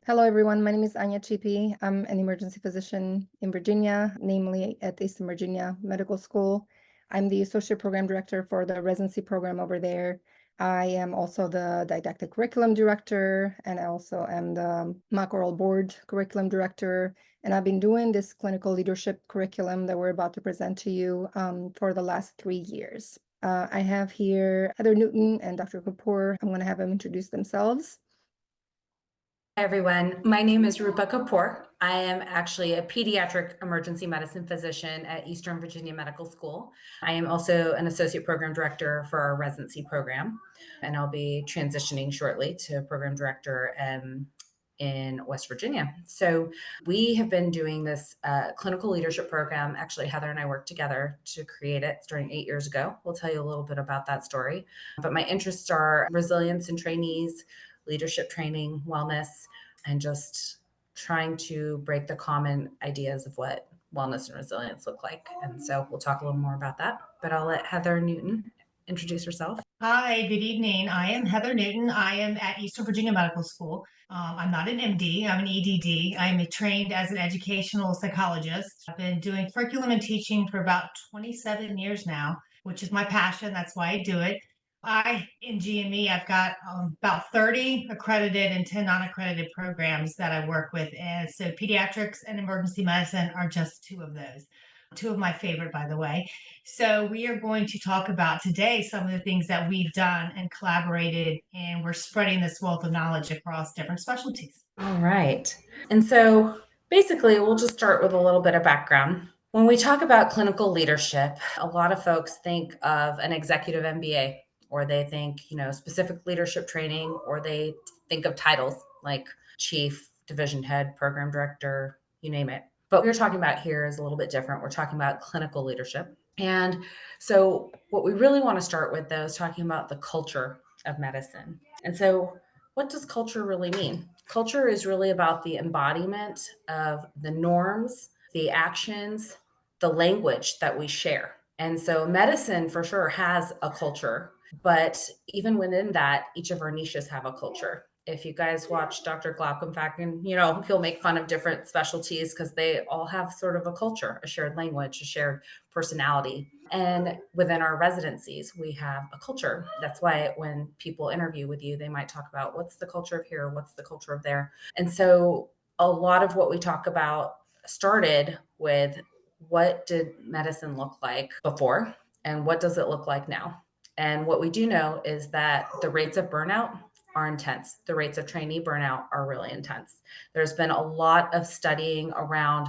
Hello, everyone. My name is Anya Chipi. I'm an emergency physician in Virginia, namely at Eastern Virginia Medical School. I'm the associate program director for the residency program over there. I am also the didactic curriculum director, and I also am the mock oral board curriculum director. And I've been doing this clinical leadership curriculum that we're about to present to you for the last 3 years. I have here Heather Newton and Dr. Kapoor. I'm going to have them introduce themselves. Hi, everyone. My name is Rupa Kapoor. I am actually a pediatric emergency medicine physician at Eastern Virginia Medical School. I am also an associate program director for our residency program, and I'll be transitioning shortly to program director in West Virginia. So we have been doing this clinical leadership program. Actually, Heather and I worked together to create it starting 8 years ago. We'll tell you a little bit about that story. But my interests are resilience in trainees, leadership training, wellness, and just trying to break the common ideas of what wellness and resilience look like. And so we'll talk a little more about that. But I'll let Heather Newton introduce herself. Hi, good evening. I am Heather Newton. I am at Eastern Virginia Medical School. I'm not an MD, I'm an EDD. I'm trained as an educational psychologist. I've been doing curriculum and teaching for about 27 years now, which is my passion. That's why I do it. In GME, I've got about 30 accredited and 10 non-accredited programs that I work with. And so pediatrics and emergency medicine are just two of those. Two of my favorite, by the way. So we are going to talk about today some of the things that we've done and collaborated, and we're spreading this wealth of knowledge across different specialties. All right. And so basically, we'll just start with a little bit of background. When we talk about clinical leadership, a lot of folks think of an executive MBA, or they think, specific leadership training, or they think of titles like chief, division head, program director, you name it. But what we're talking about here is a little bit different. We're talking about clinical leadership. And so what we really want to start with, though, is talking about the culture of medicine. And so what does culture really mean? Culture is really about the embodiment of the norms, the actions, the language that we share. And so medicine for sure has a culture, but even within that, each of our niches have a culture. If you guys watch Dr. Glaucom Facken, he'll make fun of different specialties because they all have sort of a culture, a shared language, a shared personality. And within our residencies, we have a culture. That's why when people interview with you, they might talk about what's the culture of here, what's the culture of there. And so a lot of what we talk about started with what did medicine look like before and what does it look like now? And what we do know is that the rates of burnout are intense. The rates of trainee burnout are really intense. There's been a lot of studying around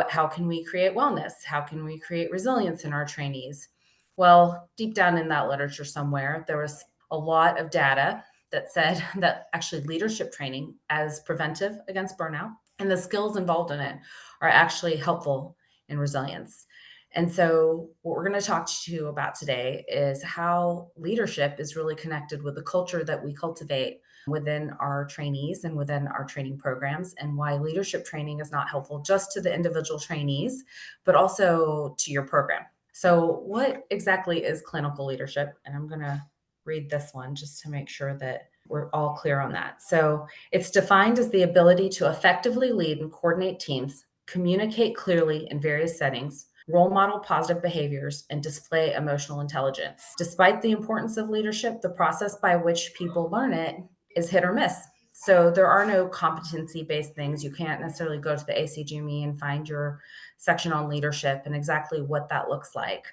how can we create wellness? How can we create resilience in our trainees? Well, deep down in that literature somewhere, there was a lot of data that said that actually leadership training as preventive against burnout and the skills involved in it are actually helpful in resilience. And so what we're going to talk to you about today is how leadership is really connected with the culture that we cultivate within our trainees and within our training programs, and why leadership training is not helpful just to the individual trainees, but also to your program. So what exactly is clinical leadership? And I'm going to read this one just to make sure that we're all clear on that. So it's defined as the ability to effectively lead and coordinate teams, communicate clearly in various settings, role model positive behaviors, and display emotional intelligence. Despite the importance of leadership, the process by which people learn it is hit or miss. So there are no competency-based things. You can't necessarily go to the ACGME and find your section on leadership and exactly what that looks like.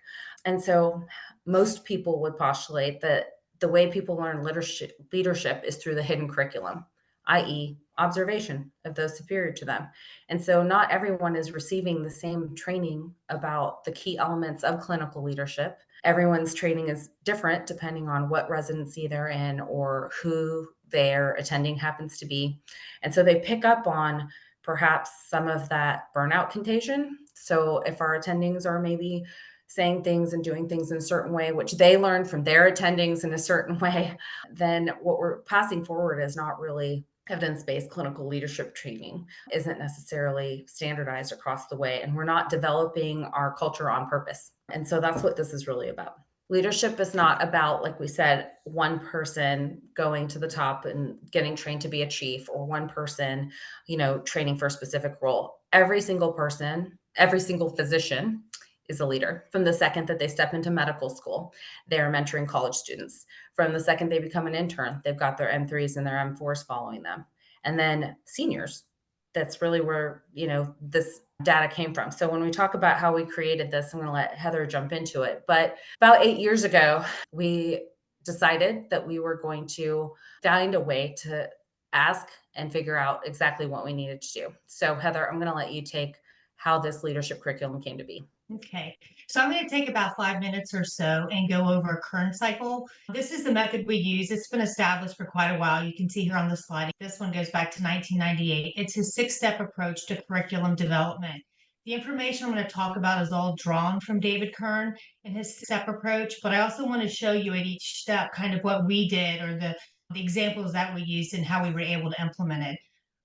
And so most people would postulate that the way people learn leadership is through the hidden curriculum, i.e., observation of those superior to them. And so not everyone is receiving the same training about the key elements of clinical leadership. Everyone's training is different depending on what residency they're in or who their attending happens to be. And so they pick up on perhaps some of that burnout contagion. So if our attendings are maybe saying things and doing things in a certain way, which they learned from their attendings in a certain way, then what we're passing forward is not really evidence-based clinical leadership training, isn't necessarily standardized across the way, and we're not developing our culture on purpose. And so that's what this is really about. Leadership is not about, like we said, one person going to the top and getting trained to be a chief, or one person, training for a specific role. Every single person, every single physician is a leader. From the second that they step into medical school, they're mentoring college students. From the second they become an intern, they've got their M3s and their M4s following them. And then seniors, that's really where, this data came from. So when we talk about how we created this, I'm going to let Heather jump into it. But about 8 years ago, we decided that we were going to find a way to ask and figure out exactly what we needed to do. So Heather, I'm going to let you take how this leadership curriculum came to be. Okay, so I'm going to take about 5 minutes or so and go over a current cycle. This is the method we use. It's been established for quite a while. You can see here on the slide. This one goes back to 1998. It's his 6-step approach to curriculum development. The information I'm going to talk about is all drawn from David Kern and his step approach, but I also want to show you at each step kind of what we did, or the examples that we used and how we were able to implement it.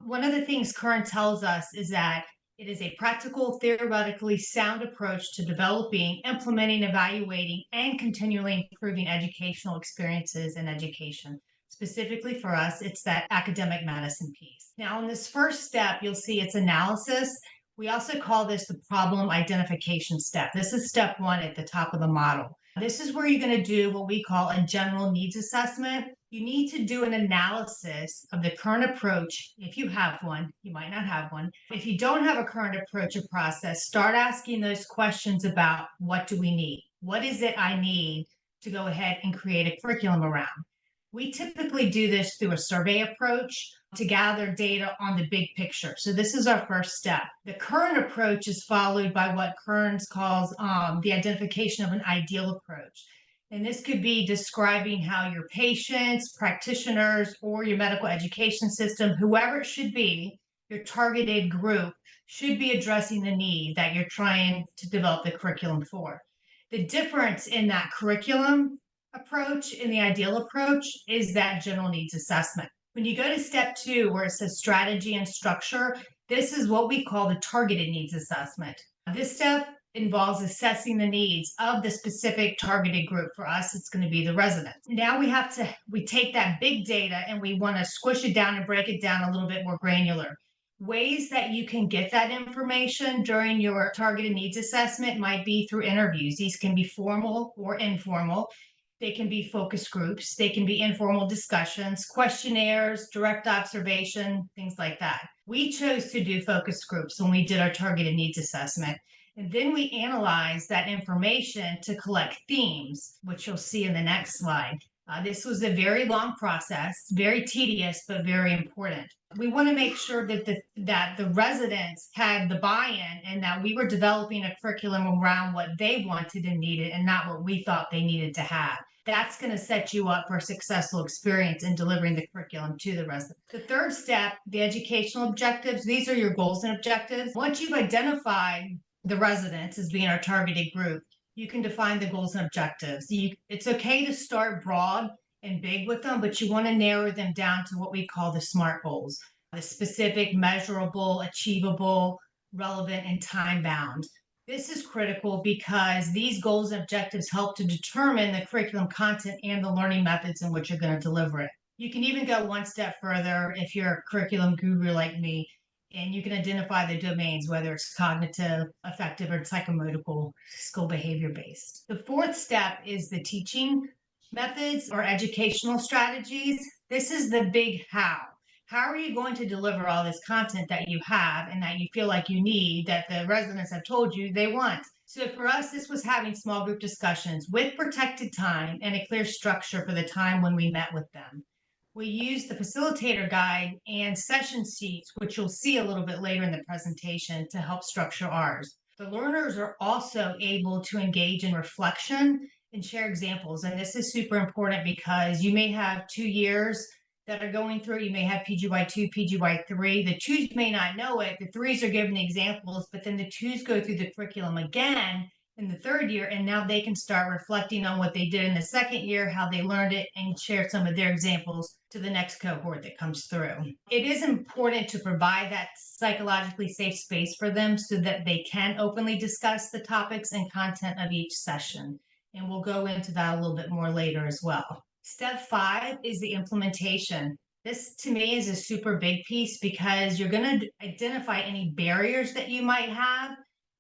One of the things Kern tells us is that it is a practical, theoretically sound approach to developing, implementing, evaluating, and continually improving educational experiences and education. Specifically for us, it's that academic medicine piece. Now, in this first step, you'll see it's analysis. We also call this the problem identification step. This is step 1 at the top of the model. This is where you're going to do what we call a general needs assessment. You need to do an analysis of the current approach. If you have one, you might not have one. If you don't have a current approach or process, start asking those questions about what do we need? What is it I need to go ahead and create a curriculum around? We typically do this through a survey approach to gather data on the big picture. So this is our first step. The current approach is followed by what Kearns calls the identification of an ideal approach. And this could be describing how your patients, practitioners, or your medical education system, whoever it should be, your targeted group, should be addressing the need that you're trying to develop the curriculum for. The difference in that curriculum approach and the ideal approach is that general needs assessment. When you go to step 2, where it says strategy and structure, this is what we call the targeted needs assessment. This step involves assessing the needs of the specific targeted group. For us, it's going to be the residents. Now we take that big data and we want to squish it down and break it down a little bit more granular. Ways that you can get that information during your targeted needs assessment might be through interviews. These can be formal or informal. They can be focus groups. They can be informal discussions, questionnaires, direct observation, things like that. We chose to do focus groups when we did our targeted needs assessment. And then we analyzed that information to collect themes, which you'll see in the next slide. This was a very long process, very tedious, but very important. We want to make sure that the residents had the buy-in and that we were developing a curriculum around what they wanted and needed and not what we thought they needed to have. That's going to set you up for a successful experience in delivering the curriculum to the residents. The third step, the educational objectives, these are your goals and objectives. Once you've identified the residents as being our targeted group, you can define the goals and objectives. It's okay to start broad and big with them, but you want to narrow them down to what we call the SMART goals, the specific, measurable, achievable, relevant, and time bound. This is critical because these goals and objectives help to determine the curriculum content and the learning methods in which you're going to deliver it. You can even go one step further if you're a curriculum guru like me, and you can identify the domains, whether it's cognitive, affective, or psychomotor, skill behavior based. The fourth step is the teaching methods or educational strategies. This is the big how. How are you going to deliver all this content that you have and that you feel like you need, that the residents have told you they want? So for us, this was having small group discussions with protected time and a clear structure for the time when we met with them. We used the facilitator guide and session sheets, which you'll see a little bit later in the presentation, to help structure ours. The learners are also able to engage in reflection and share examples. And this is super important because you may have 2 years that are going through. You may have PGY2, PGY3. The 2s may not know it. The 3s are given examples, but then the 2s go through the curriculum again in the 3rd year, and now they can start reflecting on what they did in the 2nd year, how they learned it, and share some of their examples to the next cohort that comes through. It is important to provide that psychologically safe space for them so that they can openly discuss the topics and content of each session. And we'll go into that a little bit more later as well. Step 5 is the implementation. This to me is a super big piece because you're going to identify any barriers that you might have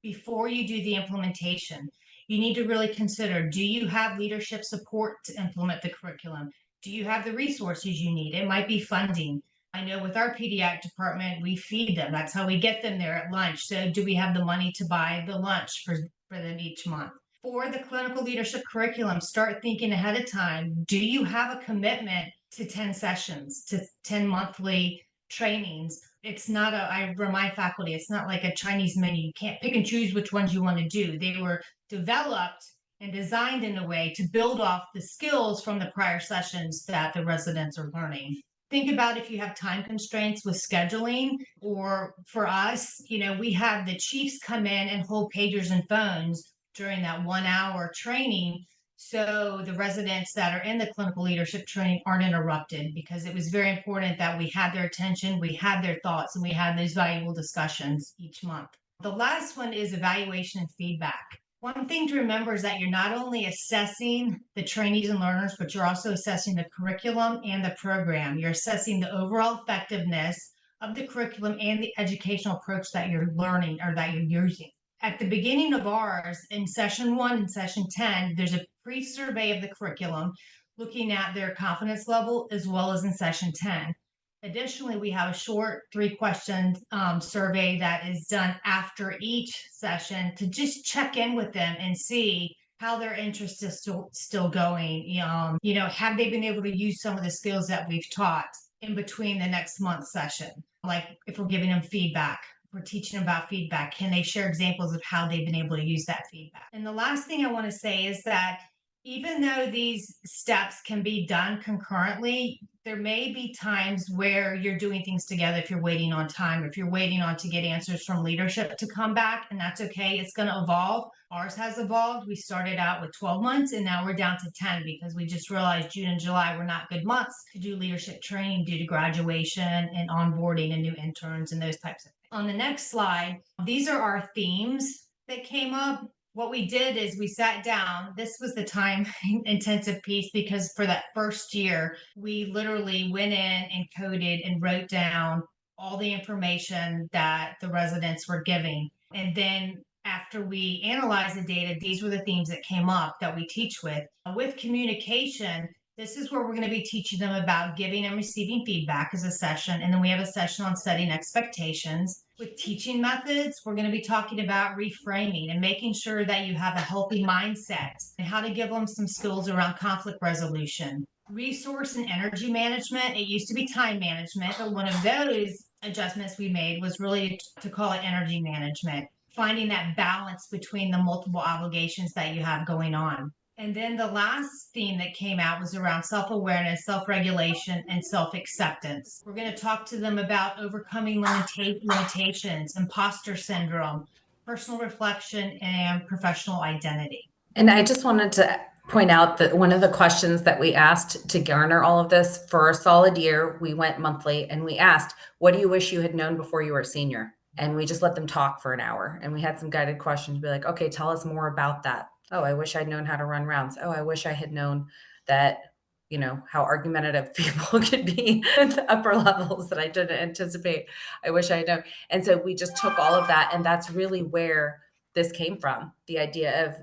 before you do the implementation. You need to really consider, do you have leadership support to implement the curriculum? Do you have the resources you need? It might be funding. I know with our pediatric department, we feed them. That's how we get them there at lunch. So do we have the money to buy the lunch for them each month? For the clinical leadership curriculum, start thinking ahead of time. Do you have a commitment to 10 sessions, to 10 monthly trainings? It's not I remind faculty, it's not like a Chinese menu. You can't pick and choose which ones you want to do. They were developed and designed in a way to build off the skills from the prior sessions that the residents are learning. Think about if you have time constraints with scheduling, or for us, we have the chiefs come in and hold pagers and phones during that 1 hour training. So the residents that are in the clinical leadership training aren't interrupted, because it was very important that we had their attention, we had their thoughts, and we had those valuable discussions each month. The last one is evaluation and feedback. One thing to remember is that you're not only assessing the trainees and learners, but you're also assessing the curriculum and the program. You're assessing the overall effectiveness of the curriculum and the educational approach that you're learning or that you're using. At the beginning of ours, in session 1 and session 10, there's a pre-survey of the curriculum looking at their confidence level, as well as in session 10. Additionally, we have a short 3-question survey that is done after each session to just check in with them and see how their interest is still going. Have they been able to use some of the skills that we've taught in between the next month's session? Like if we're giving them feedback, we're teaching them about feedback, can they share examples of how they've been able to use that feedback? And the last thing I want to say is that even though these steps can be done concurrently, there may be times where you're doing things together if you're waiting on time, if you're waiting on to get answers from leadership to come back, and that's okay. It's going to evolve. Ours has evolved. We started out with 12 months and now we're down to 10 because we just realized June and July were not good months to do leadership training due to graduation and onboarding and new interns and those types of things. On the next slide, these are our themes that came up. What we did is we sat down. This was the time intensive piece, because for that first year, we literally went in and coded and wrote down all the information that the residents were giving. And then after we analyzed the data, these were the themes that came up that we teach with. With communication, this is where we're going to be teaching them about giving and receiving feedback as a session. And then we have a session on setting expectations. With teaching methods, we're going to be talking about reframing and making sure that you have a healthy mindset and how to give them some skills around conflict resolution. Resource and energy management. It used to be time management, but one of those adjustments we made was really to call it energy management, finding that balance between the multiple obligations that you have going on. And then the last theme that came out was around self-awareness, self-regulation, and self-acceptance. We're going to talk to them about overcoming limitations, imposter syndrome, personal reflection, and professional identity. And I just wanted to point out that one of the questions that we asked to garner all of this for a solid year, we went monthly and we asked, what do you wish you had known before you were a senior? And we just let them talk for an hour. And we had some guided questions, be like, okay, tell us more about that. Oh, I wish I'd known how to run rounds. Oh, I wish I had known that, how argumentative people could be at the upper levels that I didn't anticipate. I wish I had known. And so we just took all of that. And that's really where this came from. The idea of,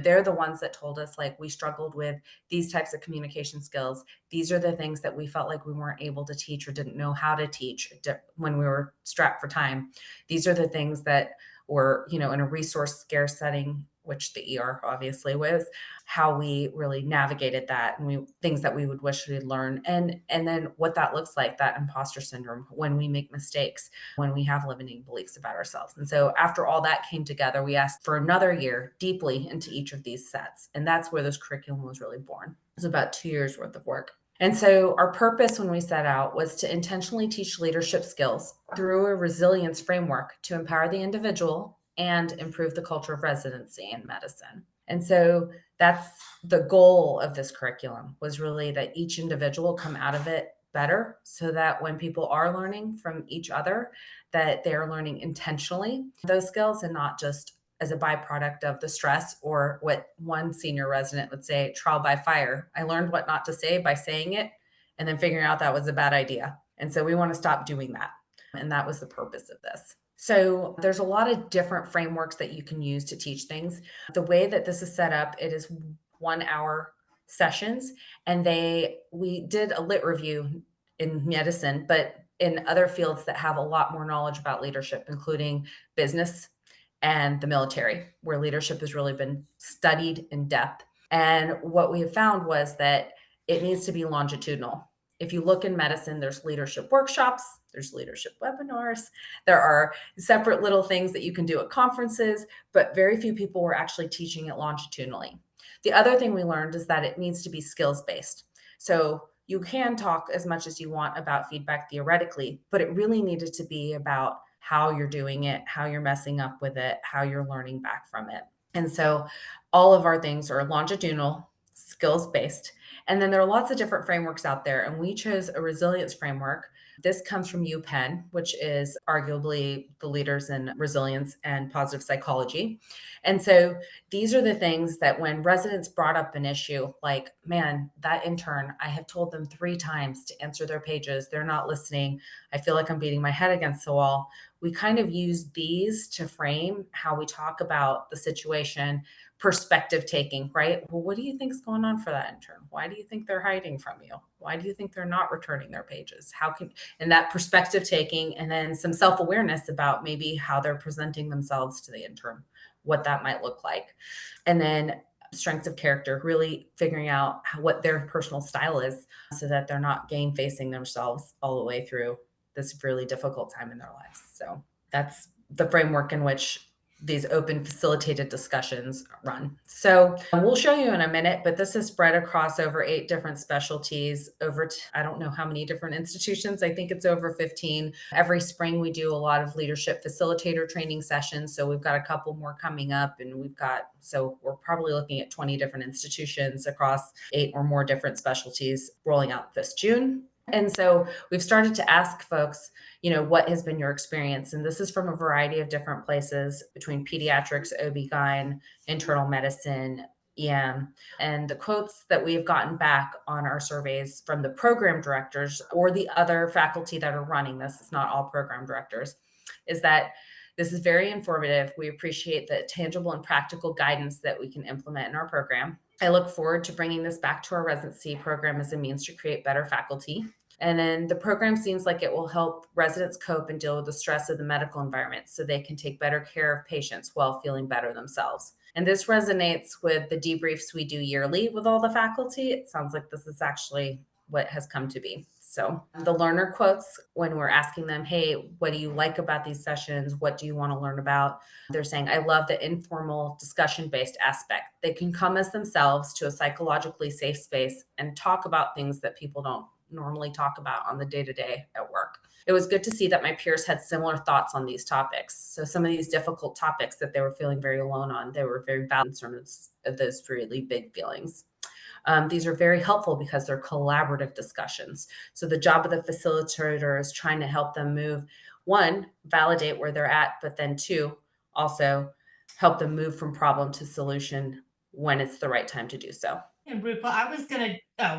they're the ones that told us, like, we struggled with these types of communication skills. These are the things that we felt like we weren't able to teach or didn't know how to teach when we were strapped for time. These are the things that were, in a resource scarce setting, which the ER obviously was, how we really navigated that, and things that we would wish we'd learn, and then what that looks like, that imposter syndrome, when we make mistakes, when we have limiting beliefs about ourselves. And so after all that came together, we asked for another year deeply into each of these sets. And that's where this curriculum was really born. It was about 2 years worth of work. And so our purpose when we set out was to intentionally teach leadership skills through a resilience framework to empower the individual and improve the culture of residency in medicine. And so that's the goal of this curriculum, was really that each individual come out of it better, so that when people are learning from each other, that they're learning intentionally those skills and not just as a byproduct of the stress, or what one senior resident would say, trial by fire. I learned what not to say by saying it and then figuring out that was a bad idea. And so we want to stop doing that. And that was the purpose of this. So there's a lot of different frameworks that you can use to teach things. The way that this is set up, it is 1 hour sessions, and we did a lit review in medicine, but in other fields that have a lot more knowledge about leadership, including business and the military, where leadership has really been studied in depth. And what we have found was that it needs to be longitudinal. If you look in medicine, there's leadership workshops, there's leadership webinars, there are separate little things that you can do at conferences, but very few people were actually teaching it longitudinally. The other thing we learned is that it needs to be skills-based. So you can talk as much as you want about feedback theoretically, but it really needed to be about how you're doing it, how you're messing up with it, how you're learning back from it. And so all of our things are longitudinal, skills-based. And then there are lots of different frameworks out there, and we chose a resilience framework. This comes from UPenn, which is arguably the leaders in resilience and positive psychology. And so these are the things that when residents brought up an issue, like, man, that intern, I have told them 3 times to answer their pages. They're not listening. I feel like I'm beating my head against the wall. We kind of use these to frame how we talk about the situation, perspective taking, right? Well, what do you think is going on for that intern? Why do you think they're hiding from you? Why do you think they're not returning their pages? And that perspective taking, and then some self-awareness about maybe how they're presenting themselves to the intern, what that might look like. And then strengths of character, really figuring out what their personal style is so that they're not game facing themselves all the way through this really difficult time in their lives. So that's the framework in which these open facilitated discussions run. So we'll show you in a minute, but this is spread across over 8 different specialties, I don't know how many different institutions. I think it's over 15. Every spring we do a lot of leadership facilitator training sessions. So we've got a couple more coming up, and so we're probably looking at 20 different institutions across 8 or more different specialties rolling out this June. And so we've started to ask folks, what has been your experience? And this is from a variety of different places between pediatrics, OB-GYN, internal medicine, EM. And the quotes that we've gotten back on our surveys from the program directors or the other faculty that are running this, it's not all program directors, is that this is very informative. We appreciate the tangible and practical guidance that we can implement in our program. I look forward to bringing this back to our residency program as a means to create better faculty. And then the program seems like it will help residents cope and deal with the stress of the medical environment so they can take better care of patients while feeling better themselves. And this resonates with the debriefs we do yearly with all the faculty. It sounds like this is actually what has come to be. So the learner quotes, when we're asking them, hey, what do you like about these sessions? What do you want to learn about? They're saying, I love the informal discussion-based aspect. They can come as themselves to a psychologically safe space and talk about things that people don't normally talk about on the day-to-day at work. It was good to see that my peers had similar thoughts on these topics. So some of these difficult topics that they were feeling very alone on, they were very valid in terms of those really big feelings. These are very helpful because they're collaborative discussions. So the job of the facilitator is trying to help them move, 1, validate where they're at, but then 2, also help them move from problem to solution when it's the right time to do so. And Rupa,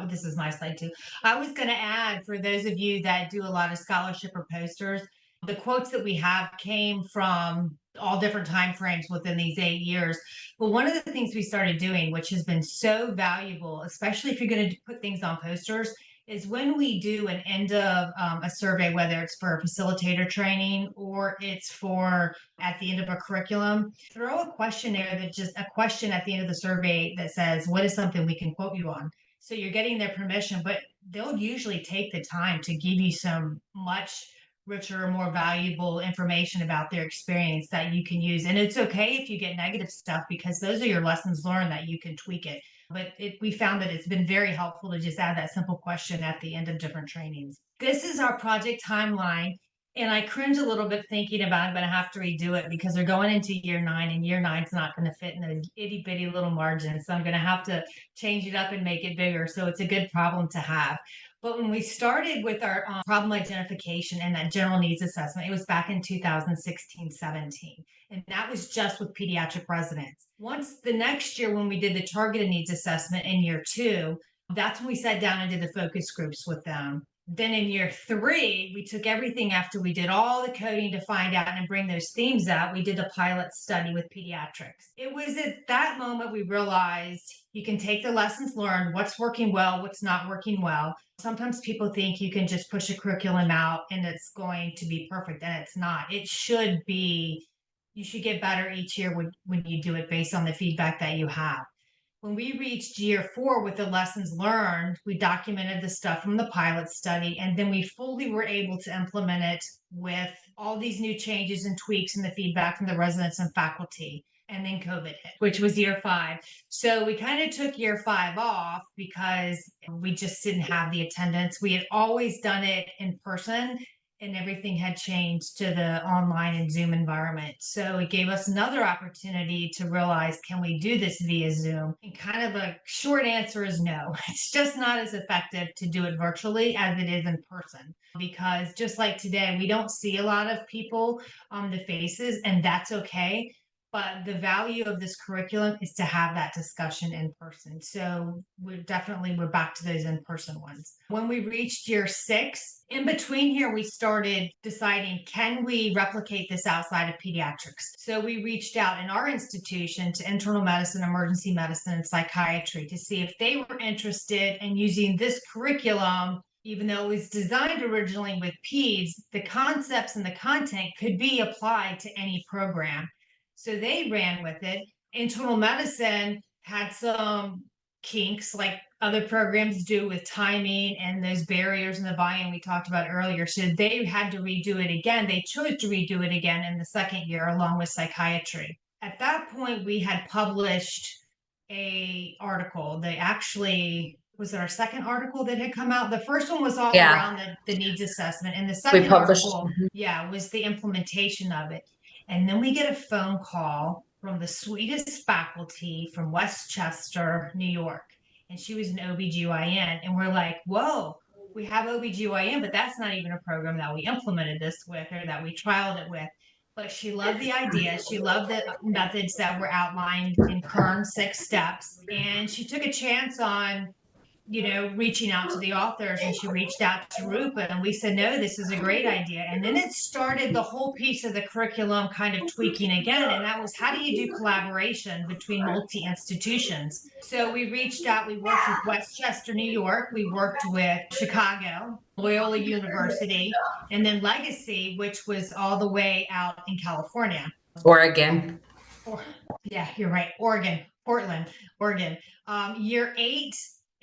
this is my slide too. I was gonna add, for those of you that do a lot of scholarship or posters, the quotes that we have came from all different time frames within these 8 years. But one of the things we started doing, which has been so valuable, especially if you're gonna put things on posters, is when we do an end of a survey, whether it's for facilitator training or it's for at the end of a curriculum, throw a questionnaire a question at the end of the survey that says, what is something we can quote you on? So you're getting their permission, but they'll usually take the time to give you some much richer, more valuable information about their experience that you can use. And it's okay if you get negative stuff, because those are your lessons learned that you can tweak it. But we found that it's been very helpful to just add that simple question at the end of different trainings. This is our project timeline. And I cringe a little bit thinking about I'm going to have to redo it because they're going into year 9 and year 9's not going to fit in an itty bitty little margin. So I'm going to have to change it up and make it bigger. So it's a good problem to have. But when we started with our problem identification and that general needs assessment, it was back in 2016-17. And that was just with pediatric residents. Once the next year, when we did the targeted needs assessment in year 2, that's when we sat down and did the focus groups with them. Then in year 3, we took everything after we did all the coding to find out and bring those themes out. We did a pilot study with pediatrics. It was at that moment we realized you can take the lessons learned, what's working well, what's not working well. Sometimes people think you can just push a curriculum out and it's going to be perfect, and it's not. It should be, you should get better each year when you do it based on the feedback that you have. When we reached year 4 with the lessons learned, we documented the stuff from the pilot study, and then we fully were able to implement it with all these new changes and tweaks and the feedback from the residents and faculty. And then COVID hit, which was year 5. So we kind of took year 5 off because we just didn't have the attendance. We had always done it in person, and everything had changed to the online and Zoom environment. So it gave us another opportunity to realize, can we do this via Zoom? And kind of a short answer is no. It's just not as effective to do it virtually as it is in person. Because just like today, we don't see a lot of people on the faces, and that's okay. But the value of this curriculum is to have that discussion in person. So we're back to those in-person ones. When we reached year 6, in between here, we started deciding, can we replicate this outside of pediatrics? So we reached out in our institution to internal medicine, emergency medicine, and psychiatry to see if they were interested in using this curriculum. Even though it was designed originally with peds, the concepts and the content could be applied to any program. So they ran with it. Internal medicine had some kinks like other programs do with timing and those barriers and the buy-in we talked about earlier. So they had to redo it again. They chose to redo it again in the second year along with psychiatry. At that point, we had published a article. They actually, was it our second article that had come out? The first one was all around the needs assessment, and the second article, was the implementation of it. And then we get a phone call from the sweetest faculty from Westchester, New York. And she was an OBGYN. And we're like, whoa, we have OBGYN, but that's not even a program that we implemented this with or that we trialed it with. But she loved the idea. She loved the methods that were outlined in Kern's 6 steps. And she took a chance on reaching out to the authors, and she reached out to Rupa, and we said, no, this is a great idea. And then it started the whole piece of the curriculum kind of tweaking again. And that was, how do you do collaboration between multi-institutions? So we reached out, we worked with Westchester, New York. We worked with Chicago, Loyola University, and then Legacy, which was all the way out in California. Oregon. Yeah, you're right. Portland, Oregon. Year 8,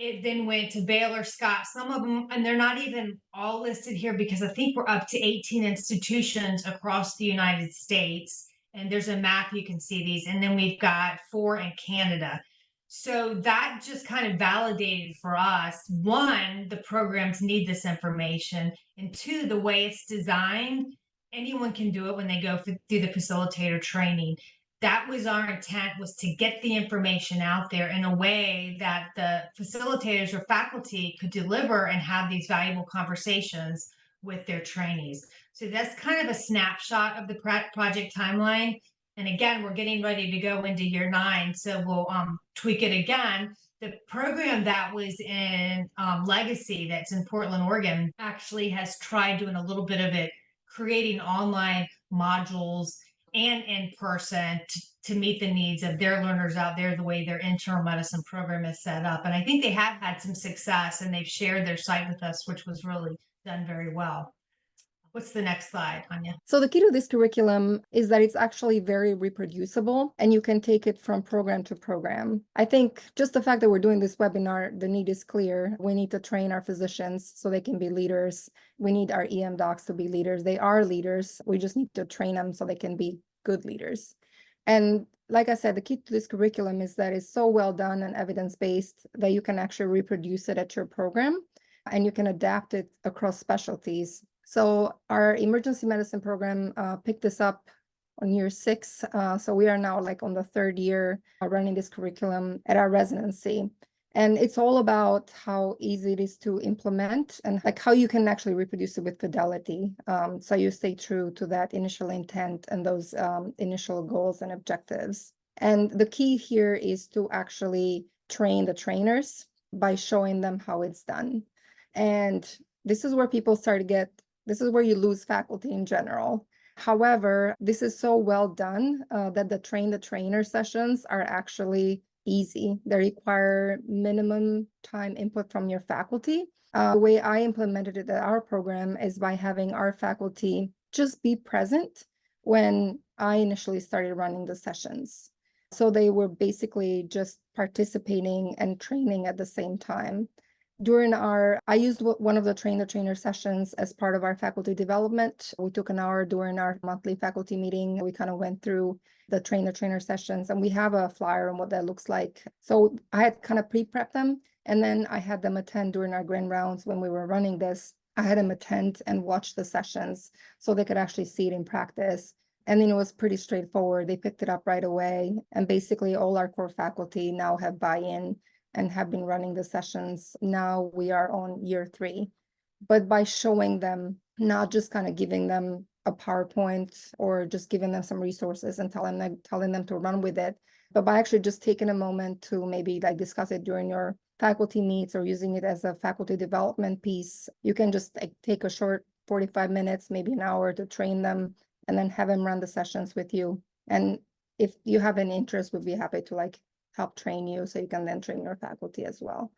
it then went to Baylor, Scott, some of them, and they're not even all listed here because I think we're up to 18 institutions across the United States. And there's a map, you can see these. And then we've got 4 in Canada. So that just kind of validated for us, 1, the programs need this information, and 2, the way it's designed, anyone can do it when they go through the facilitator training. That was our intent, was to get the information out there in a way that the facilitators or faculty could deliver and have these valuable conversations with their trainees. So that's kind of a snapshot of the project timeline. And again, we're getting ready to go into year 9, so we'll tweak it again. The program that was in Legacy, that's in Portland, Oregon, actually has tried doing a little bit of it, creating online modules and in person to meet the needs of their learners out there, the way their internal medicine program is set up. And I think they have had some success, and they've shared their site with us, which was really done very well. What's the next slide, Anya? So the key to this curriculum is that it's actually very reproducible, and you can take it from program to program. I think just the fact that we're doing this webinar, the need is clear. We need to train our physicians so they can be leaders. We need our EM docs to be leaders. They are leaders. We just need to train them so they can be good leaders. And like I said, the key to this curriculum is that it's so well done and evidence-based that you can actually reproduce it at your program, and you can adapt it across specialties. So our emergency medicine program picked this up on year 6. So we are now like on the 3rd year running this curriculum at our residency. And it's all about how easy it is to implement and like how you can actually reproduce it with fidelity. So you stay true to that initial intent and those initial goals and objectives. And the key here is to actually train the trainers by showing them how it's done. And this is where people start to get, this is where you lose faculty in general. However, this is so well done that the train the trainer sessions are actually easy. They require minimum time input from your faculty. The way I implemented it at our program is by having our faculty just be present when I initially started running the sessions. So they were basically just participating and training at the same time. I used one of the trainer sessions as part of our faculty development. We took an hour during our monthly faculty meeting. We kind of went through the trainer sessions, and we have a flyer on what that looks like. So I had kind of pre-prepped them, and then I had them attend during our grand rounds when we were running this. I had them attend and watch the sessions so they could actually see it in practice. And then it was pretty straightforward. They picked it up right away. And basically all our core faculty now have buy-in and have been running the sessions. Now we are on year 3. But by showing them, not just kind of giving them a PowerPoint or just giving them some resources and telling them to run with it, but by actually just taking a moment to maybe like discuss it during your faculty meets or using it as a faculty development piece, you can just like, take a short 45 minutes, maybe an hour to train them and then have them run the sessions with you. And if you have an interest, we'd be happy to like help train you so you can then train your faculty as well.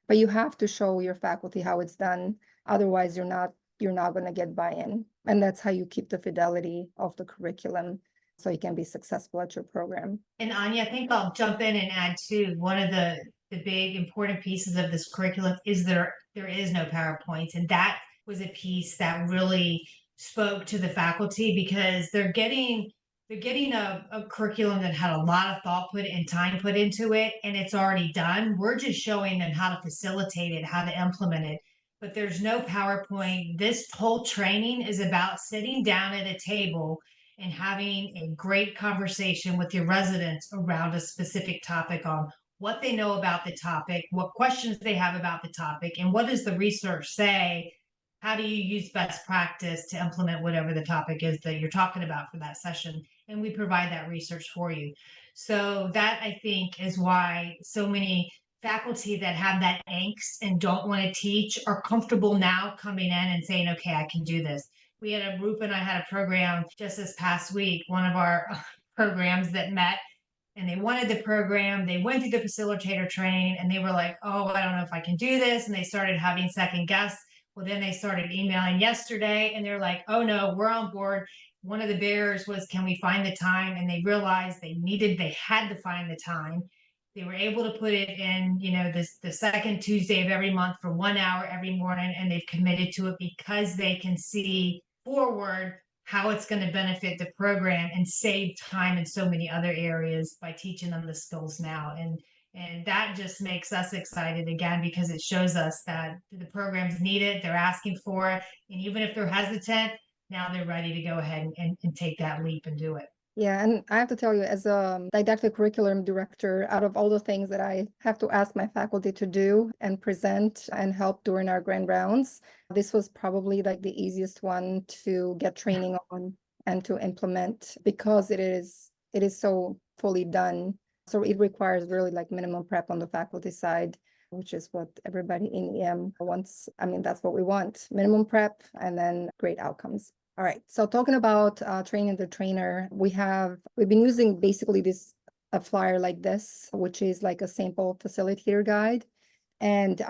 But you have to show your faculty how it's done. Otherwise, you're not going to get buy-in. And that's how you keep the fidelity of the curriculum so you can be successful at your program. And Anya, I think I'll jump in and add too, one of the big important pieces of this curriculum is there is no PowerPoints. And that was a piece that really spoke to the faculty because they're getting a curriculum that had a lot of thought put and time put into it, and it's already done. We're just showing them how to facilitate it, how to implement it. But there's no PowerPoint. This whole training is about sitting down at a table and having a great conversation with your residents around a specific topic on what they know about the topic, what questions they have about the topic, and what does the research say? How do you use best practice to implement whatever the topic is that you're talking about for that session? And we provide that research for you. So that I think is why so many faculty that have that angst and don't want to teach are comfortable now coming in and saying, okay, I can do this. Rupa and I had a program just this past week, one of our programs that met and they wanted the program. They went through the facilitator training and they were like, oh, I don't know if I can do this. And they started having second guess. Well, then they started emailing yesterday and they're like, oh no, we're on board. One of the barriers was, can we find the time? And they realized they had to find the time. They were able to put it in, the second Tuesday of every month for 1 hour every morning, and they've committed to it because they can see forward how it's going to benefit the program and save time in so many other areas by teaching them the skills now. And that just makes us excited again, because it shows us that the programs need it, they're asking for it. And even if they're hesitant, now they're ready to go ahead and take that leap and do it. Yeah, and I have to tell you, as a didactic curriculum director, out of all the things that I have to ask my faculty to do and present and help during our grand rounds, this was probably like the easiest one to get training on and to implement because it is so fully done. So it requires really like minimum prep on the faculty side, which is what everybody in EM wants. I mean, that's what we want, minimum prep and then great outcomes. All right, so talking about training the trainer, we've been using basically a flyer like this, which is like a sample facilitator guide. And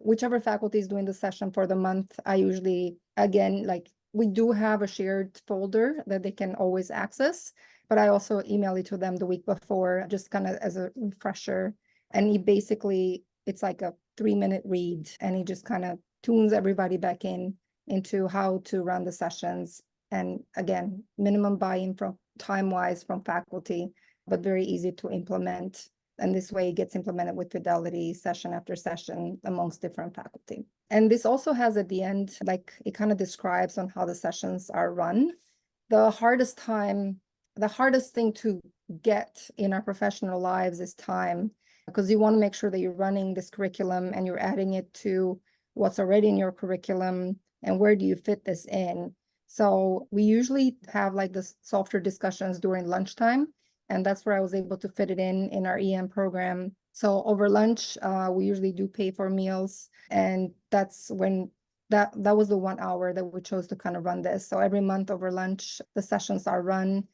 whichever faculty is doing the session for the month, I usually, again, like we do have a shared folder that they can always access, but I also email it to them the week before, just kind of as a refresher. And it's like a 3-minute read, and he just kind of tunes everybody back into how to run the sessions. And again, minimum buy-in from time-wise from faculty, but very easy to implement. And this way it gets implemented with fidelity session after session amongst different faculty. And this also has at the end, like it kind of describes on how the sessions are run. The hardest thing to get in our professional lives is time, because you want to make sure that you're running this curriculum and you're adding it to what's already in your curriculum and where do you fit this in. So we usually have like the softer discussions during lunchtime, and that's where I was able to fit it in our EM program. So over lunch, we usually do pay for meals, and that's when that was the 1 hour that we chose to kind of run this. So every month over lunch, the sessions are run.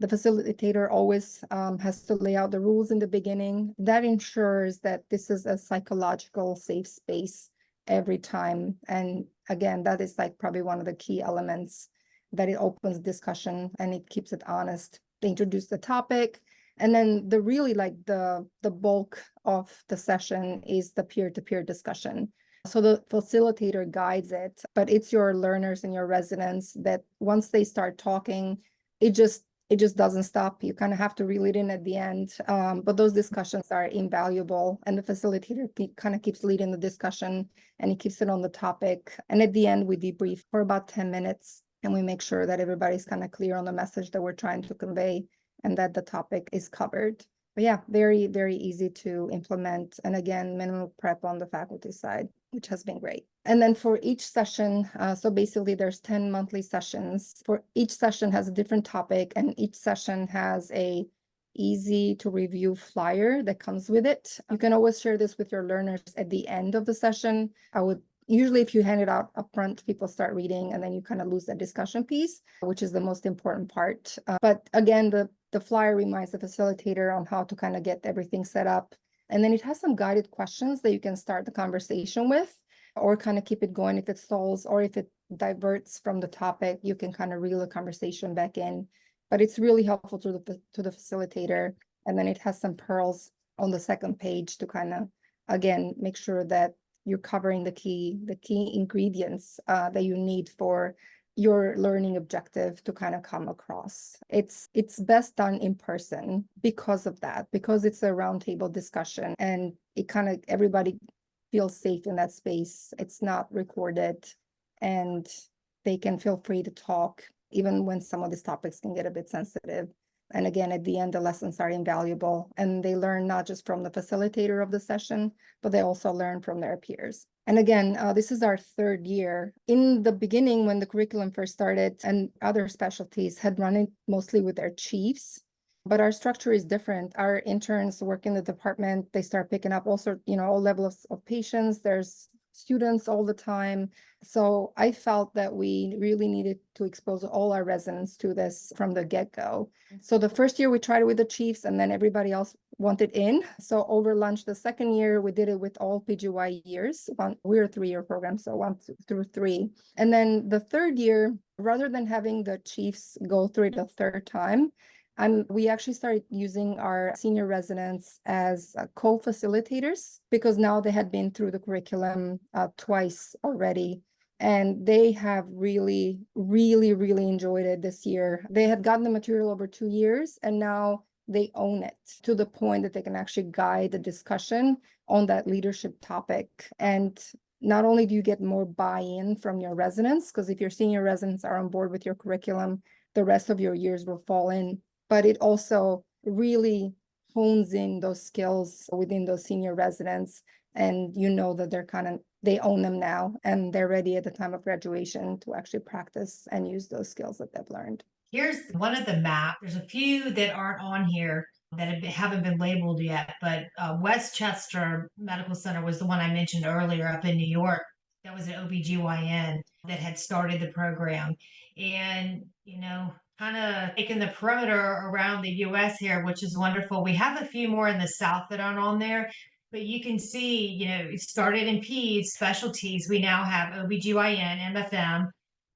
The facilitator always has to lay out the rules in the beginning. That ensures that this is a psychological safe space every time. And again, that is like probably one of the key elements, that it opens discussion and it keeps it honest. They introduce the topic, and then the really like the bulk of the session is the peer-to-peer discussion. So the facilitator guides it, but it's your learners and your residents that once they start talking, it just doesn't stop. You kind of have to reel it in at the end. But those discussions are invaluable, and the facilitator kind of keeps leading the discussion and he keeps it on the topic. And at the end, we debrief for about 10 minutes and we make sure that everybody's kind of clear on the message that we're trying to convey and that the topic is covered. But yeah, very, very easy to implement. And again, minimal prep on the faculty side, which has been great. And then for each session, so basically there's 10 monthly sessions. For each session has a different topic, and each session has a easy to review flyer that comes with it. You can always share this with your learners at the end of the session. I would usually, if you hand it out up front, people start reading and then you kind of lose that discussion piece, which is the most important part. But again, the flyer reminds the facilitator on how to kind of get everything set up. And then it has some guided questions that you can start the conversation with, or kind of keep it going if it stalls, or if it diverts from the topic, you can kind of reel the conversation back in. But it's really helpful to the facilitator. And then it has some pearls on the second page to kind of, again, make sure that you're covering the key ingredients that you need for your learning objective to kind of come across. It's best done in person because of that, because it's a roundtable discussion and it kind of, everybody feels safe in that space. It's not recorded and they can feel free to talk, even when some of these topics can get a bit sensitive. And again, at the end, the lessons are invaluable, and they learn not just from the facilitator of the session, but they also learn from their peers. And again, this is our third year. In the beginning, when the curriculum first started, and other specialties had run it mostly with their chiefs, but our structure is different. Our interns work in the department. They start picking up also, all levels of patients. There's students all the time. So I felt that we really needed to expose all our residents to this from the get-go. So the first year we tried it with the chiefs, and then everybody else wanted in. So over lunch, the second year, we did it with all PGY years. We're a 3-year program, so 1 through 3. And then the third year, rather than having the chiefs go through it a third time, we actually started using our senior residents as co-facilitators, because now they had been through the curriculum twice already. And they have really, really, really enjoyed it this year. They had gotten the material over 2 years, and now they own it to the point that they can actually guide the discussion on that leadership topic. And not only do you get more buy-in from your residents, because if your senior residents are on board with your curriculum, the rest of your years will fall in, but it also really hones in those skills within those senior residents. And that they own them now, and they're ready at the time of graduation to actually practice and use those skills that they've learned. Here's one of the map. There's a few that aren't on here that haven't been labeled yet, but Westchester Medical Center was the one I mentioned earlier up in New York. That was an OBGYN that had started the program. And, kind of taking the perimeter around the US here, which is wonderful. We have a few more in the South that aren't on there, but you can see, it started in peds specialties. We now have OBGYN, MFM,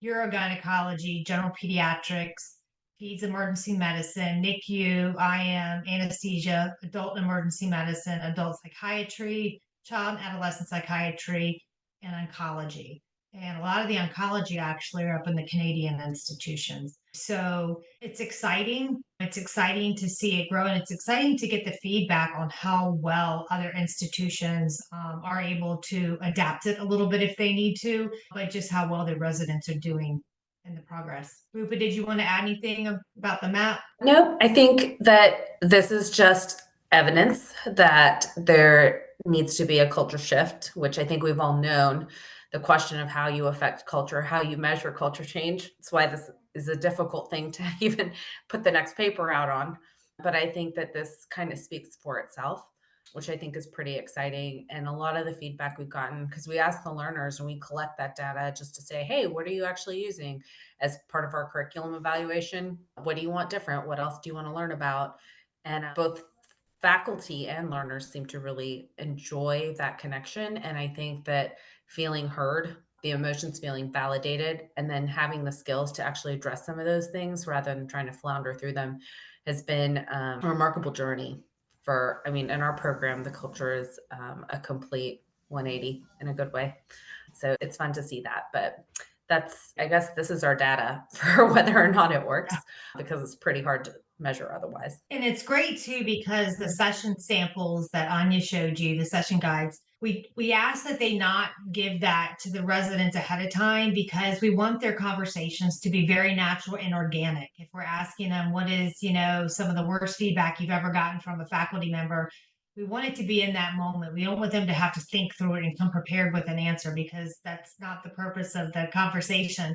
urogynecology, general pediatrics, peds emergency medicine, NICU, IM, anesthesia, adult emergency medicine, adult psychiatry, child and adolescent psychiatry, and oncology. And a lot of the oncology actually are up in the Canadian institutions. So it's exciting. It's exciting to see it grow, and it's exciting to get the feedback on how well other institutions are able to adapt it a little bit if they need to, but just how well the residents are doing in the progress. Rupa, did you want to add anything about the map? No, I think that this is just evidence that there needs to be a culture shift, which I think we've all known. The question of how you affect culture, how you measure culture change. That's why this is a difficult thing to even put the next paper out on. But I think that this kind of speaks for itself, which I think is pretty exciting. And a lot of the feedback we've gotten, because we ask the learners and we collect that data just to say, hey, what are you actually using as part of our curriculum evaluation? What do you want different? What else do you want to learn about? And both faculty and learners seem to really enjoy that connection. And I think that feeling heard, the emotions feeling validated, and then having the skills to actually address some of those things rather than trying to flounder through them has been a remarkable journey. In our program, the culture is a complete 180 in a good way. So it's fun to see that. But I guess this is our data for whether or not it works, because it's pretty hard to measure otherwise. And it's great too, because the session samples that Anya showed you, the session guides, we ask that they not give that to the residents ahead of time, because we want their conversations to be very natural and organic. If we're asking them what is, some of the worst feedback you've ever gotten from a faculty member, we want it to be in that moment. We don't want them to have to think through it and come prepared with an answer, because that's not the purpose of the conversation.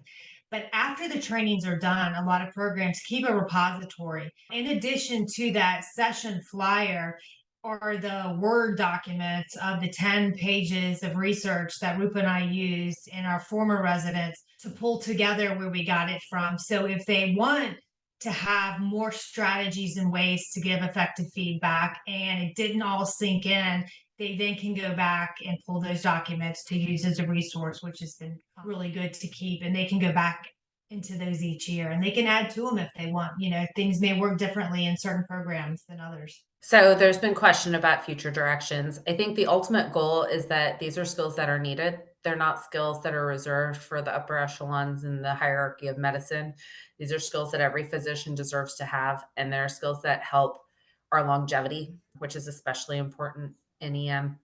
But after the trainings are done, a lot of programs keep a repository. In addition to that session flyer, are the Word documents of the 10 pages of research that Rupa and I used in our former residents to pull together where we got it from. So if they want to have more strategies and ways to give effective feedback and it didn't all sink in, they then can go back and pull those documents to use as a resource, which has been really good to keep. And they can go back into those each year, and they can add to them if they want. Things may work differently in certain programs than others. So there's been question about future directions. I think the ultimate goal is that these are skills that are needed. They're not skills that are reserved for the upper echelons in the hierarchy of medicine. These are skills that every physician deserves to have, and they're skills that help our longevity, which is especially important in EM.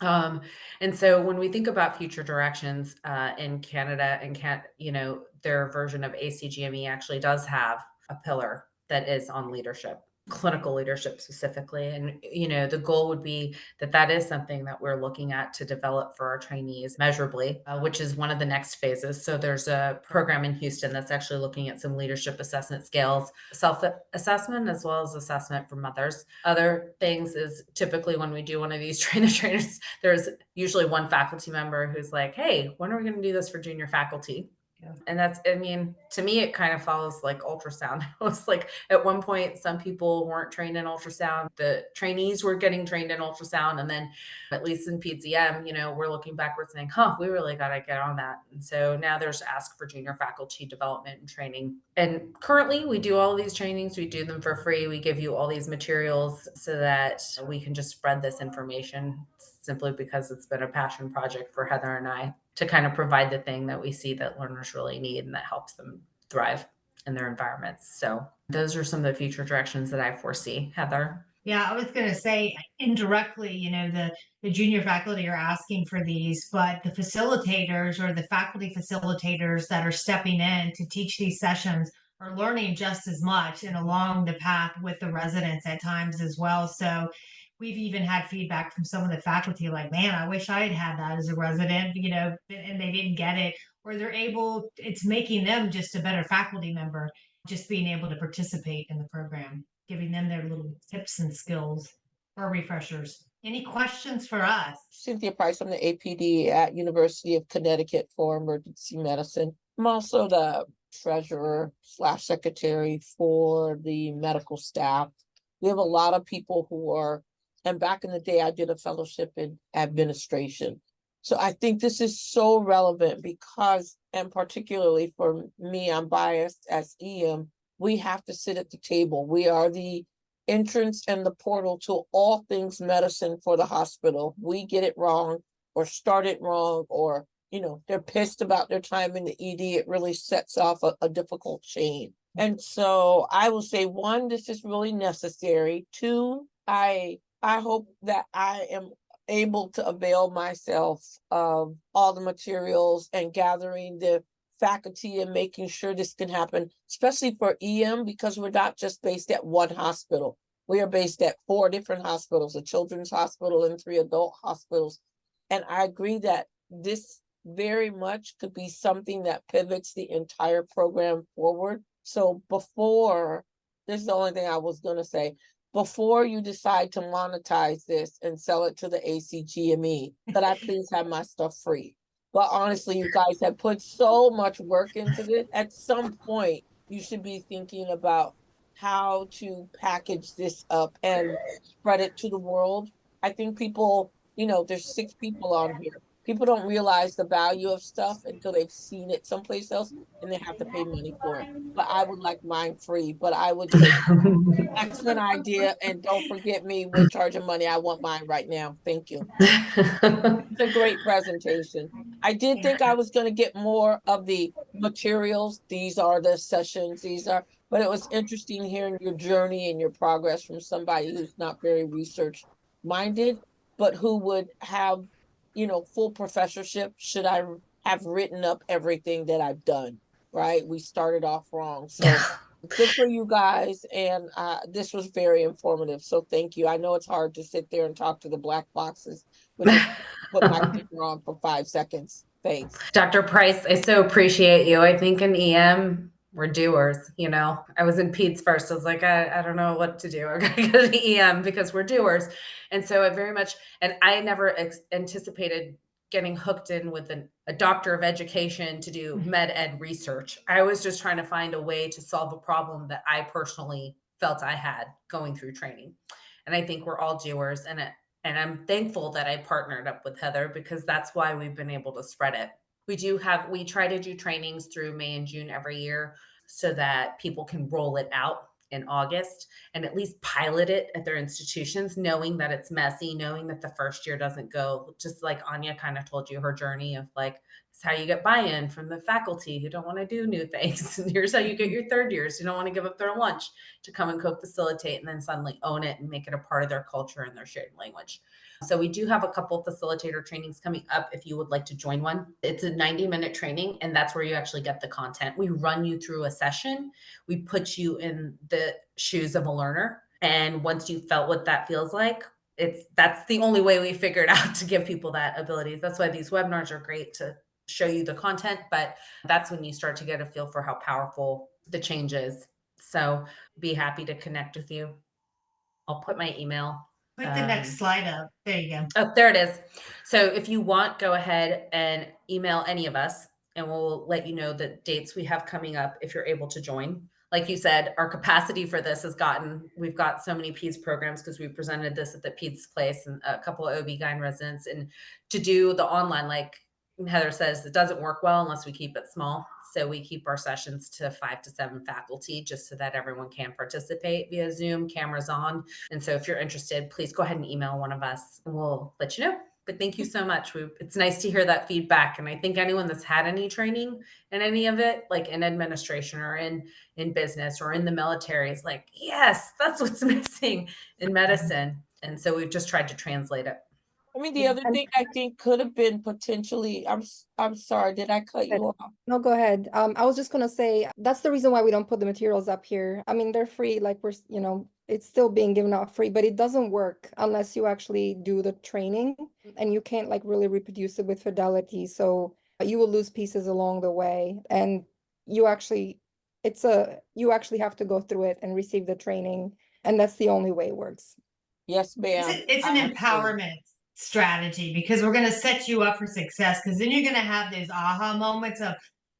And so when we think about future directions in Canada, their version of ACGME actually does have a pillar that is on leadership, clinical leadership specifically. And, the goal would be that is something that we're looking at to develop for our trainees measurably, which is one of the next phases. So there's a program in Houston that's actually looking at some leadership assessment scales, self-assessment, as well as assessment from others. Other things is typically when we do one of these train the trainers, there's usually one faculty member who's like, hey, when are we going to do this for junior faculty? Yeah. And to me, it kind of follows like ultrasound. It was like at one point, some people weren't trained in ultrasound. The trainees were getting trained in ultrasound. And then at least in PZM, we're looking backwards saying, we really got to get on that. And so now there's ask for junior faculty development and training. And currently we do all of these trainings. We do them for free. We give you all these materials so that we can just spread this information, simply because it's been a passion project for Heather and I to kind of provide the thing that we see that learners really need and that helps them thrive in their environments. So those are some of the future directions that I foresee. Heather? Yeah, I was going to say indirectly, the junior faculty are asking for these, but the facilitators or the faculty facilitators that are stepping in to teach these sessions are learning just as much and along the path with the residents at times as well. So we've even had feedback from some of the faculty like, man, I wish I had had that as a resident, and they didn't get it, or it's making them just a better faculty member, just being able to participate in the program, giving them their little tips and skills or refreshers. Any questions for us? Cynthia Price from the APD at University of Connecticut for Emergency Medicine. I'm also the treasurer/secretary for the medical staff. We have a lot of people and back in the day, I did a fellowship in administration. So I think this is so relevant because, and particularly for me, I'm biased as EM, we have to sit at the table. We are the entrance and the portal to all things medicine for the hospital. We get it wrong or start it wrong or they're pissed about their time in the ED, it really sets off a difficult chain. And so I will say, one, this is really necessary. Two, I hope that I am able to avail myself of all the materials and gathering the faculty and making sure this can happen, especially for EM, because we're not just based at one hospital. We are based at 4 different hospitals, a children's hospital and 3 adult hospitals. And I agree that this very much could be something that pivots the entire program forward. So this is the only thing I was going to say, before you decide to monetize this and sell it to the ACGME, could I please have my stuff free? But honestly, you guys have put so much work into this. At some point, you should be thinking about how to package this up and spread it to the world. I think people, there's 6 people on here. People don't realize the value of stuff until they've seen it someplace else and they have to pay money for it. But I would like mine free, but I would say excellent idea. And don't forget me with charging money. I want mine right now. Thank you. It's a great presentation. I did think I was going to get more of the materials. These are the sessions, but it was interesting hearing your journey and your progress from somebody who's not very research minded, but who would have, full professorship should I have written up everything that I've done, right? We started off wrong. So good for you guys. And this was very informative. So thank you. I know it's hard to sit there and talk to the black boxes, but just put my clicker on for 5 seconds. Thanks. Dr. Price, I so appreciate you. I think in EM, we're doers. I was in peds first. I was like, I don't know what to do. I gotta go to EM because we're doers. And so I never anticipated getting hooked in with a doctor of education to do med ed research. I was just trying to find a way to solve a problem that I personally felt I had going through training. And I think we're all doers. And I'm thankful that I partnered up with Heather, because that's why we've been able to spread it. We try to do trainings through May and June every year so that people can roll it out in August and at least pilot it at their institutions, knowing that it's messy, knowing that the first year doesn't go, just like Anya kind of told you her journey of like, it's how you get buy-in from the faculty who don't want to do new things. And here's how you get your third years who don't want to give up their lunch to come and co-facilitate and then suddenly own it and make it a part of their culture and their shared language. So we do have a couple facilitator trainings coming up if you would like to join one. It's a 90-minute training, and that's where you actually get the content. We run you through a session. We put you in the shoes of a learner. And once you felt what that feels like, that's the only way we figured out to give people that ability. That's why these webinars are great, to show you the content, but that's when you start to get a feel for how powerful the change is. So be happy to connect with you. I'll put my email. Put the next slide up. There you go. Oh, there it is. So if you want, go ahead and email any of us and we'll let you know the dates we have coming up if you're able to join. Like you said, our capacity for this we've got so many PEDS programs because we presented this at the PEDS place and a couple of OB-GYN residents. And to do the online, like Heather says, it doesn't work well unless we keep it small. So we keep our sessions to 5 to 7 faculty just so that everyone can participate via Zoom, cameras on. And so if you're interested, please go ahead and email one of us and we'll let you know. But thank you so much. It's nice to hear that feedback. And I think anyone that's had any training in any of it, like in administration or in business or in the military, is like, yes, that's what's missing in medicine. And so we've just tried to translate it. I mean, the other thing I think could have been potentially, I'm sorry, did I cut you off? No, go ahead. I was just gonna say, that's the reason why we don't put the materials up here. I mean, they're free, like it's still being given out free, but it doesn't work unless you actually do the training and you can't like really reproduce it with fidelity. So you will lose pieces along the way, and you actually have to go through it and receive the training, and that's the only way it works. Yes, ma'am. It's an empowerment strategy, because we're going to set you up for success, because then you're going to have those aha moments of,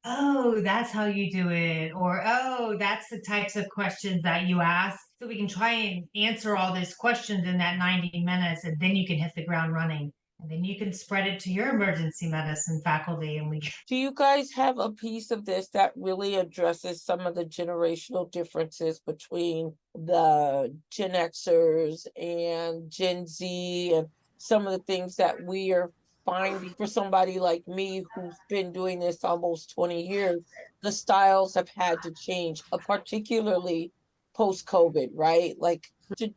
oh, that's how you do it, or oh, that's the types of questions that you ask. So we can try and answer all those questions in that 90 minutes, and then you can hit the ground running, and then you can spread it to your emergency medicine faculty. And do you guys have a piece of this that really addresses some of the generational differences between the Gen Xers and Gen Z and some of the things that we are finding for somebody like me who's been doing this almost 20 years, the styles have had to change, particularly post-COVID, right? Like to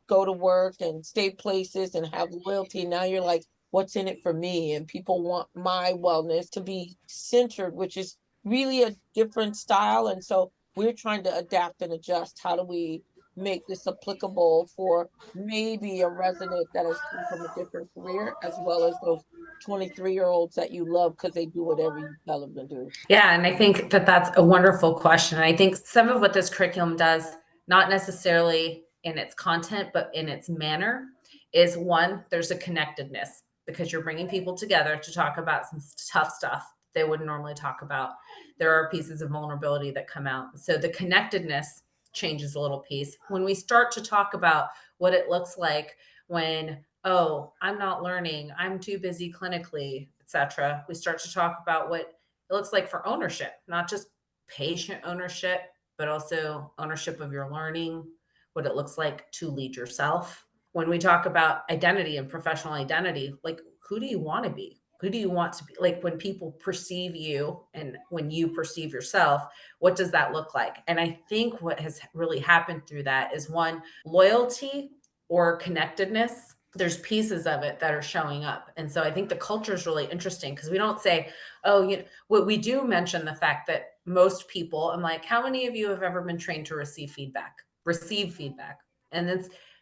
go to work and stay places and have loyalty. Now you're like, what's in it for me? And people want my wellness to be centered, which is really a different style. And so we're trying to adapt and adjust. How do we make this applicable for maybe a resident that has come from a different career, as well as those 23-year-olds that you love because they do whatever you tell them to do? Yeah, and I think that that's a wonderful question. And I think some of what this curriculum does, not necessarily in its content, but in its manner, is one, there's a connectedness because you're bringing people together to talk about some tough stuff they wouldn't normally talk about. There are pieces of vulnerability that come out. So the connectedness changes a little piece. When we start to talk about what it looks like when, oh, I'm not learning, I'm too busy clinically, etc., we start to talk about what it looks like for ownership, not just patient ownership, but also ownership of your learning, what it looks like to lead yourself. When we talk about identity and professional identity, like who do you want to be? Who do you want to be? Like when people perceive you and when you perceive yourself, what does that look like? And I think what has really happened through that is one, loyalty or connectedness. There's pieces of it that are showing up. And so I think the culture is really interesting because we don't say, oh, you know, what we do mention the fact that most people, I'm like, how many of you have ever been trained to receive feedback? Receive feedback. And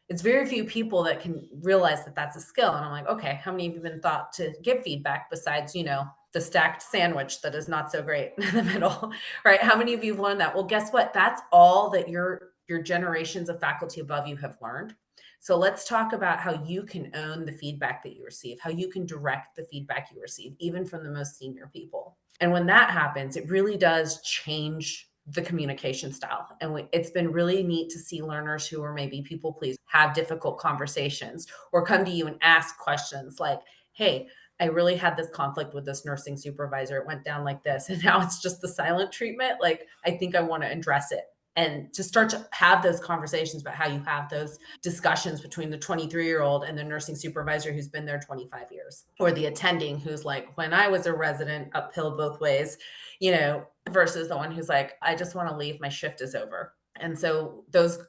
it's very few people that can realize that that's a skill. And I'm like, okay, how many of you have been taught to give feedback besides, you know, the stacked sandwich that is not so great in the middle, right? How many of you have learned that? Well, guess what? That's all that your generations of faculty above you have learned. So let's talk about how you can own the feedback that you receive, how you can direct the feedback you receive, even from the most senior people. And when that happens, it really does change the communication style. And it's been really neat to see learners who are maybe people please have difficult conversations or come to you and ask questions like, hey, I really had this conflict with this nursing supervisor. It went down like this. And now it's just the silent treatment. Like, I think I want to address it. And to start to have those conversations about how you have those discussions between the 23-year-old and the nursing supervisor who's been there 25 years, or the attending who's like, when I was a resident, uphill both ways, you know, versus the one who's like, I just want to leave, my shift is over. And so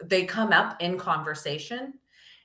they come up in conversation,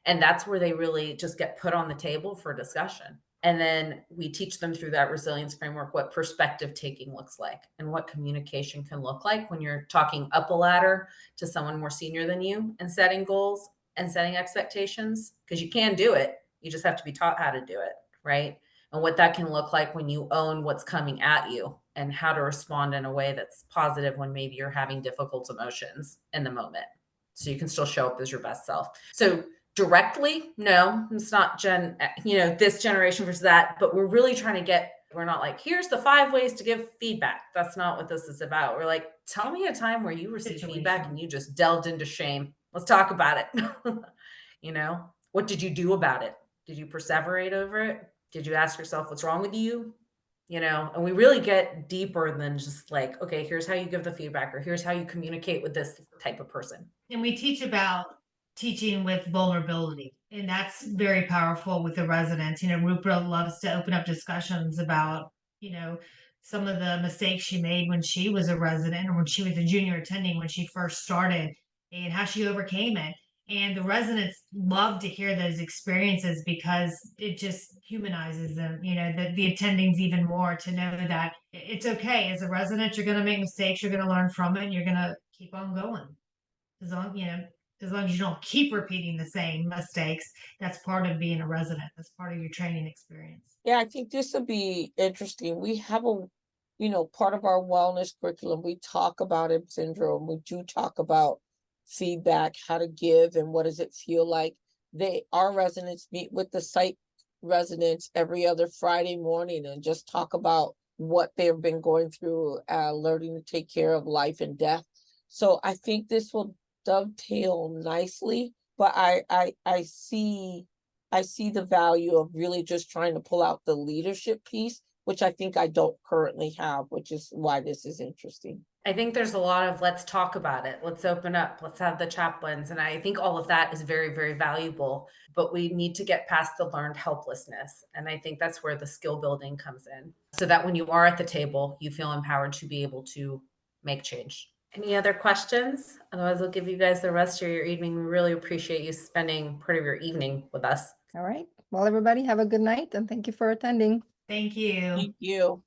and that's where they really just get put on the table for discussion. And then we teach them through that resilience framework what perspective taking looks like and what communication can look like when you're talking up a ladder to someone more senior than you and setting goals and setting expectations, because you can do it. You just have to be taught how to do it, right? And what that can look like when you own what's coming at you and how to respond in a way that's positive when maybe you're having difficult emotions in the moment. So you can still show up as your best self. So directly, no, it's not this generation versus that, but we're really trying to we're not like, here's the 5 ways to give feedback. That's not what this is about. We're like, tell me a time where you received feedback and you just delved into shame. Let's talk about it. You know, what did you do about it? Did you perseverate over it? Did you ask yourself what's wrong with you? You know, and we really get deeper than just like, okay, here's how you give the feedback, or here's how you communicate with this type of person. And we teach about teaching with vulnerability, and that's very powerful with the residents. You know, Rupert loves to open up discussions about, you know, some of the mistakes she made when she was a resident or when she was a junior attending when she first started, and how she overcame it. And the residents love to hear those experiences because it just humanizes them, you know, the attendings even more, to know that it's okay. As a resident, you're going to make mistakes, you're going to learn from it, and you're going to keep on going. As long, you know, as long as you don't keep repeating the same mistakes, that's part of being a resident. That's part of your training experience. Yeah, I think this will be interesting. We have part of our wellness curriculum, we talk about it syndrome. We do talk about feedback, how to give, and what does it feel like. Our residents meet with the site residents every other Friday morning and just talk about what they've been going through, learning to take care of life and death. So I think this will dovetail nicely, but I see the value of really just trying to pull out the leadership piece, which I think I don't currently have, which is why this is interesting. I think there's a lot of let's talk about it, let's open up, let's have the chaplains. And I think all of that is very, very valuable, but we need to get past the learned helplessness. And I think that's where the skill building comes in, so that when you are at the table, you feel empowered to be able to make change. Any other questions? Otherwise, we'll give you guys the rest of your evening. We really appreciate you spending part of your evening with us. All right. Well, everybody have a good night and thank you for attending. Thank you. Thank you.